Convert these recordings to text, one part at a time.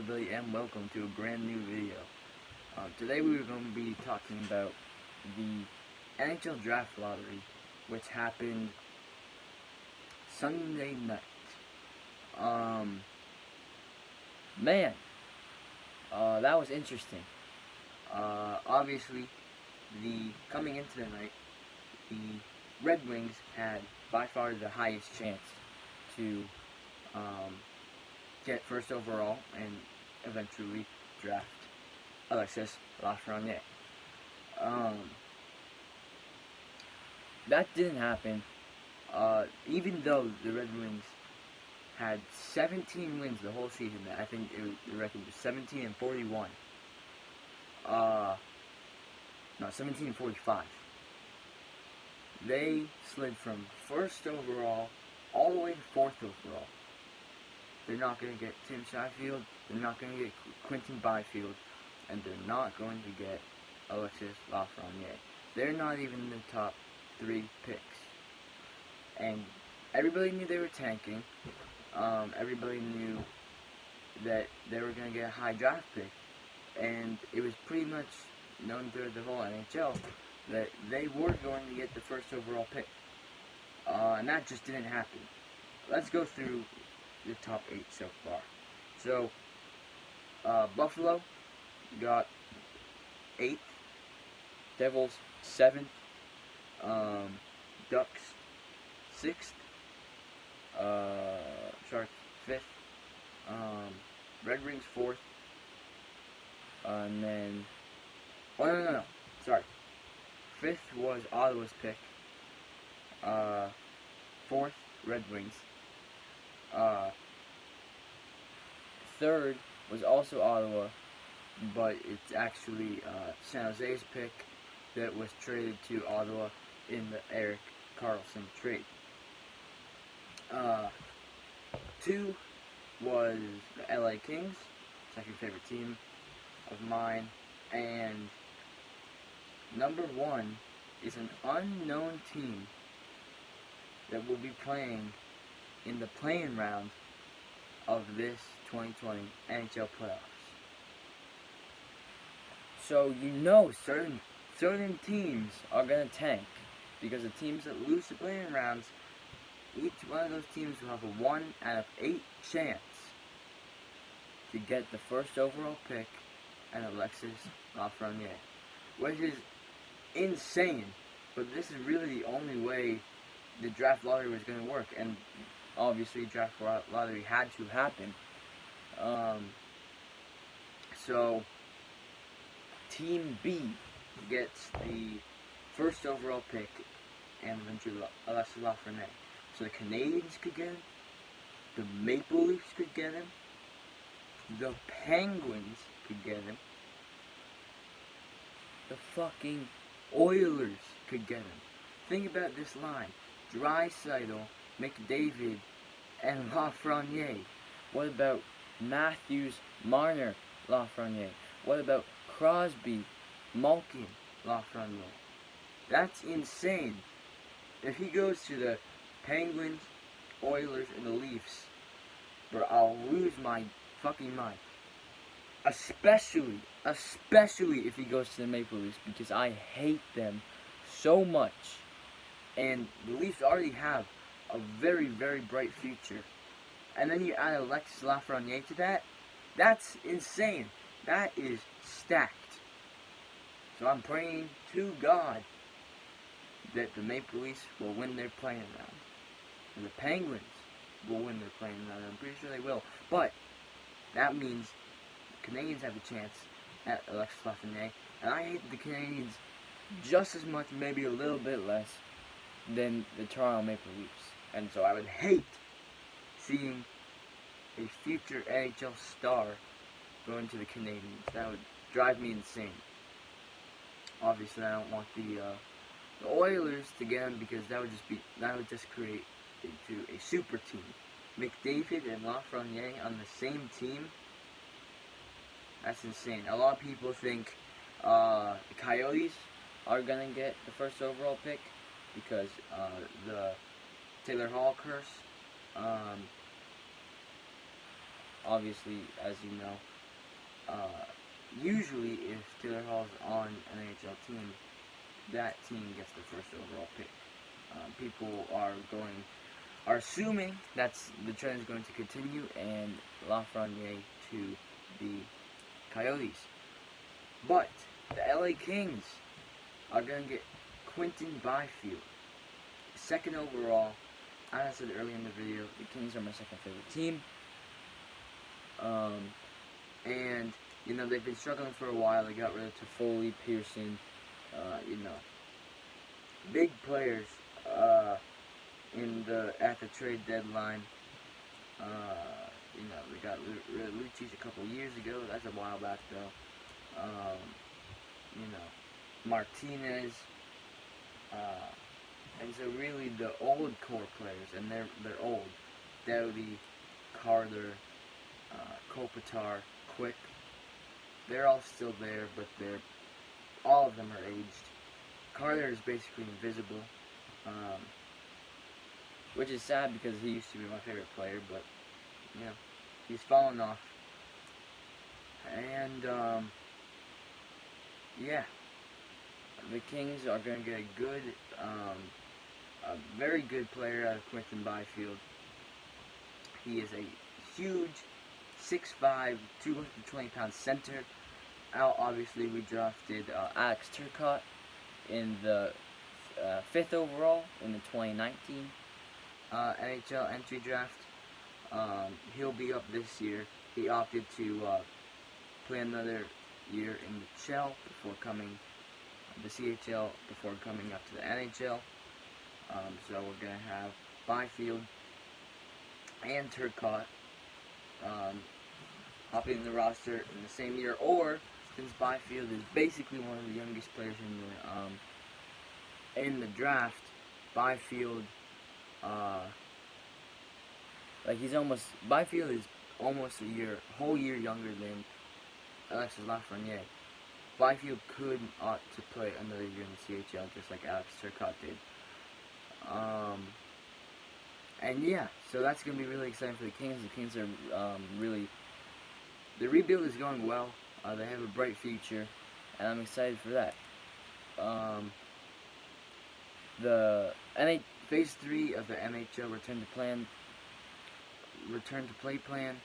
everybody, and welcome to a brand new video. Today we are going to be talking about the NHL Draft Lottery, which happened Sunday night. That was interesting. Obviously, coming into the night, the Red Wings had by far the highest chance to get first overall and eventually draft Alexis Lafrenière. That didn't happen, even though the Red Wings had 17 wins the whole season. I think the record was 17-41. 17-45. They slid from first overall all the way to fourth overall. They're not going to get Tim Sheffield, they're not going to get Quinton Byfield, and they're not going to get Alexis Lafrenière. They're not even in the top 3 picks. And everybody knew they were tanking. Everybody knew that they were going to get a high draft pick. And it was pretty much known through the whole NHL that they were going to get the first overall pick. And that just didn't happen. Let's go through the top 8 so far. So, Buffalo got 8th, Devils 7th, Ducks 6th, Sharks 5th, Red Wings 4th, and then, sorry, 5th was Ottawa's pick, 4th, Red Wings, 3rd was also Ottawa, but it's actually San Jose's pick that was traded to Ottawa in the Erik Karlsson trade. 2 was the LA Kings, second favorite team of mine, and number 1 is an unknown team that will be playing in the play-in round of this 2020 NHL playoffs. So you know certain teams are going to tank, because the teams that lose the play-in rounds, each one of those teams will have a 1 out of 8 chance to get the first overall pick and Alexis Lafrenière, which is insane, but this is really the only way the draft lottery was going to work, and obviously draft lottery had to happen. So Team B gets the first overall pick and eventually Alexis Lafrenière. So the Canadians could get him, the Maple Leafs could get him, the Penguins could get him, the fucking Oilers could get him. Think about this line: Draisaitl, McDavid, and Lafrenière. What about Matthews, Marner, Lafrenière? What about Crosby, Malkin, Lafrenière? That's insane. If he goes to the Penguins, Oilers, and the Leafs, bro, I'll lose my fucking mind. Especially if he goes to the Maple Leafs, because I hate them so much. And the Leafs already have a very, very bright future. And then you add Alexis Lafrenière to that. That's insane. That is stacked. So I'm praying to God that the Maple Leafs will win their playing round. And the Penguins will win their playing round. I'm pretty sure they will. But that means the Canadians have a chance at Alexis Lafrenière. And I hate the Canadians just as much, maybe a little bit less, than the Toronto Maple Leafs. And so I would hate seeing a future NHL star going to the Canadians. That would drive me insane. Obviously, I don't want the Oilers to get him, because that would just create into a super team. McDavid and Lafrenière on the same team. That's insane. A lot of people think the Coyotes are gonna get the first overall pick because the Taylor Hall curse. Obviously, as you know, usually if Taylor Hall's on an NHL team, that team gets the first overall pick. People are assuming that's the trend is going to continue, and Lafrenière to the Coyotes. But the LA Kings are going to get Quinton Byfield, second overall. As I said earlier in the video, the Kings are my second favorite team. And you know, they've been struggling for a while. They got rid of Toffoli, Pearson, you know, big players at the trade deadline. You know, they got rid of Lucic a couple years ago. That's a while back though. You know, Martinez. And so really the old core players, and they're old. Doughty, Carter, Kopitar, Quick. They're all still there, but all of them are aged. Carter is basically invisible, which is sad because he used to be my favorite player, but you know, he's fallen off. And yeah, the Kings are going to get a very good player out of Quinton Byfield. He is a huge 6'5", 220-pound center. Obviously, we drafted Alex Turcotte in the 5th overall in the 2019 NHL entry draft. He'll be up this year. He opted to play another year in the CHL the CHL before coming up to the NHL. So we're going to have Byfield and Turcotte hopping in the roster in the same year, or since Byfield is basically one of the youngest players in the draft, Byfield Byfield is almost whole year younger than Alexis Lafrenière. Byfield could ought to play another year in the CHL just like Alex Turcotte did. And yeah, so that's going to be really exciting for the Kings. The Kings are the rebuild is going well. They have a bright future, and I'm excited for that. The Phase 3 of the NHL Return to Play plan.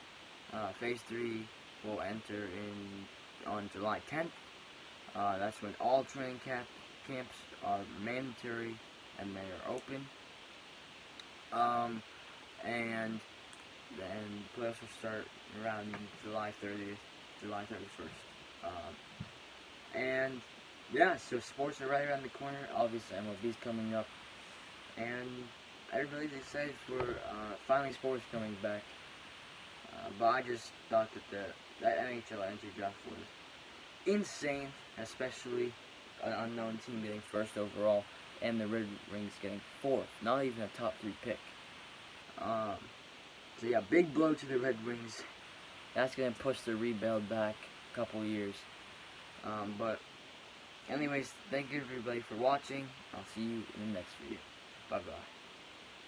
Phase 3 will enter on July 10th. That's when all training camps are mandatory and they are open. And then playoffs will start around July 30th, July 31st. And yeah, so sports are right around the corner. Obviously, MLB's coming up, and everybody's excited for finally sports coming back. But I just thought that that NHL entry draft was insane, especially an unknown team getting first overall and the Red Wings getting 4th, not even a top 3 pick. So yeah, big blow to the Red Wings. That's going to push the rebuild back a couple years. But anyways, thank you everybody for watching. I'll see you in the next video. Bye bye.